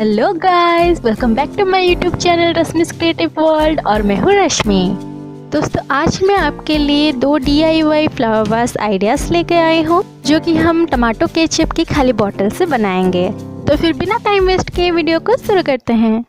Hello guys, welcome back to my YouTube channel Rashmi's creative world और मैं हूँ रश्मि। दोस्तों, आज मैं आपके लिए 2 DIY फ्लावर वास आइडियाज़ लेके आई हूँ जो कि हम टमाटो केचप की खाली बॉटल से बनाएंगे। तो फिर बिना टाइम वेस्ट किए वीडियो को शुरू करते हैं।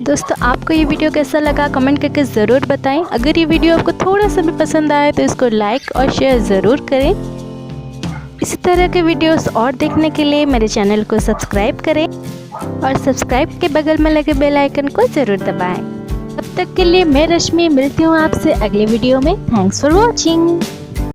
दोस्तों, आपको ये वीडियो कैसा लगा कमेंट करके ज़रूर बताएं। अगर ये वीडियो आपको थोड़ा सा भी पसंद आए तो इसको लाइक और शेयर ज़रूर करें। इसी तरह के वीडियोस और देखने के लिए मेरे चैनल को सब्सक्राइब करें और सब्सक्राइब के बगल में लगे बेल आइकन को ज़रूर दबाएं। तब तक के लिए मैं रश्मि मिलती हूँ आपसे अगले वीडियो में। Thanks for watching.